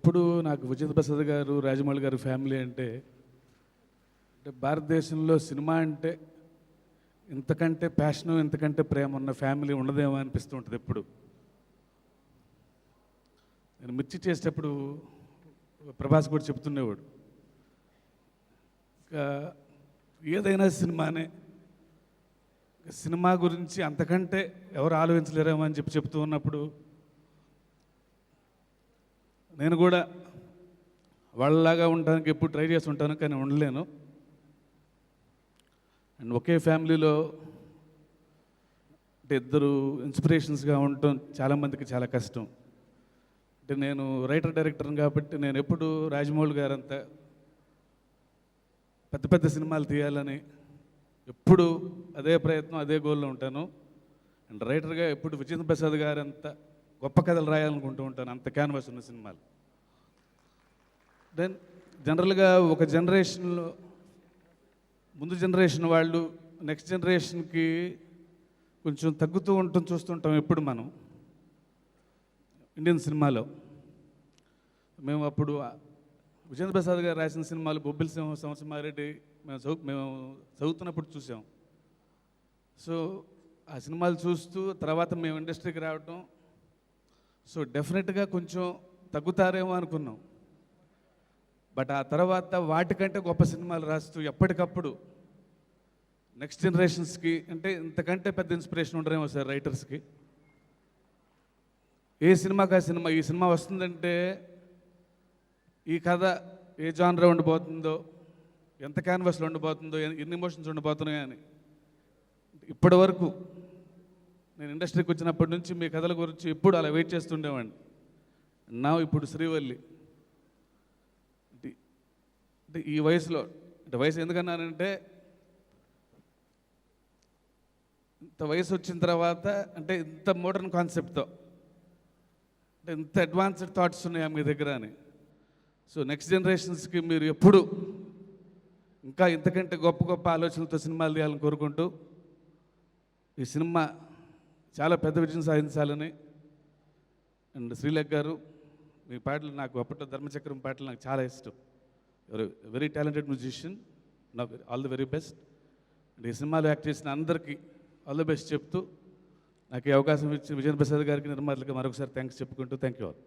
ఎప్పుడు నాకు విజేంద్ర ప్రసాద్ గారు, రాజమౌళి గారు ఫ్యామిలీ అంటే భారతదేశంలో సినిమా అంటే ఇంతకంటే ప్యాషను, ఇంతకంటే ప్రేమ ఉన్న ఫ్యామిలీ ఉండదేమో అనిపిస్తూ ఉంటుంది ఎప్పుడు. నేను మిర్చి చేసేటప్పుడు ప్రభాస్ కూడా చెప్తుండేవాడు, ఏదైనా సినిమానే, సినిమా గురించి అంతకంటే ఎవరు ఆలోచించలేరేమో అని చెప్తూ ఉన్నప్పుడు నేను కూడా వాళ్ళలాగా ఉండడానికి ఎప్పుడు ట్రై చేసి ఉంటాను, కానీ ఉండలేను. అండ్ ఒకే ఫ్యామిలీలో అంటే ఇద్దరు ఇన్స్పిరేషన్స్గా ఉండటం చాలామందికి చాలా కష్టం. అంటే నేను రైటర్ డైరెక్టర్ని కాబట్టి నేను ఎప్పుడు రాజమౌళి గారంతా పెద్ద పెద్ద సినిమాలు తీయాలని ఎప్పుడు అదే ప్రయత్నం, అదే గోల్లో ఉంటాను. అండ్ రైటర్గా ఎప్పుడు విజేంద్ర ప్రసాద్ గారంతా గొప్ప కథలు రాయాలనుకుంటూ ఉంటాను, అంత క్యాన్వాస్ ఉన్న సినిమాలు. దెన్ జనరల్గా ఒక జనరేషన్లో ముందు జనరేషన్ వాళ్ళు నెక్స్ట్ జనరేషన్కి కొంచెం తగ్గుతూ ఉంటుంది చూస్తుంటాం ఎప్పుడు మనం ఇండియన్ సినిమాలో. మేము అప్పుడు విజేంద్ర ప్రసాద్ గారు రాసిన సినిమాలు బొబ్బిలి సింహం, సంవత్సరమారెడ్డి మేము చదువుతున్నప్పుడు చూసాం. సో ఆ సినిమాలు చూస్తూ తర్వాత మేము ఇండస్ట్రీకి రావటం, సో డెఫినెట్గా కొంచెం తగ్గుతారేమో అనుకున్నాం. బట్ ఆ తర్వాత వాటికంటే గొప్ప సినిమాలు రాస్తూ ఎప్పటికప్పుడు నెక్స్ట్ జనరేషన్స్కి, అంటే ఇంతకంటే పెద్ద ఇన్స్పిరేషన్ ఉండరేమో సార్ రైటర్స్కి. ఏ సినిమాకి ఆ సినిమా, ఈ సినిమా వస్తుందంటే ఈ కథ ఏ జానర్ ఉండిపోతుందో, ఎంత క్యాన్వాస్లో ఉండిపోతుందో, ఎన్ని ఎమోషన్స్ ఉండిపోతున్నాయో అని ఇప్పటి వరకు నేను ఇండస్ట్రీకి వచ్చినప్పటి నుంచి మీ కథల గురించి ఎప్పుడు అలా వెయిట్ చేస్తుండేవాడిని. నా ఇప్పుడు శ్రీవల్లి అంటే ఈ వయసులో, అంటే వయసు ఎందుకన్నానంటే ఇంత వయసు వచ్చిన తర్వాత, అంటే ఇంత మోడర్న్ కాన్సెప్ట్తో, అంటే ఇంత అడ్వాన్స్డ్ థాట్స్ ఉన్నాయా మీ దగ్గర అని. సో నెక్స్ట్ జనరేషన్స్కి మీరు ఎప్పుడు ఇంకా ఇంతకంటే గొప్ప గొప్ప ఆలోచనలతో సినిమాలు తీయాలని కోరుకుంటూ, ఈ సినిమా చాలా పెద్ద విజయం సాధించాలని. అండ్ శ్రీలేఖ గారు, మీ పాటలు నాకు అప్పట్లో ధర్మచక్రం పాటలు నాకు చాలా ఇష్టం. యువర్ వెరీ టాలెంటెడ్ మ్యూజిషియన్, నా all the very best. And ఈ సినిమాలో యాక్ట్ చేసిన అందరికీ ఆల్ ది బెస్ట్ చెప్తూ, నాకు ఈ అవకాశం ఇచ్చిన విజేంద్ర ప్రసాద్ గారికి, నిర్మాతలకి మరొకసారి థ్యాంక్స్ చెప్పుకుంటూ, థ్యాంక్ యూ ఆల్.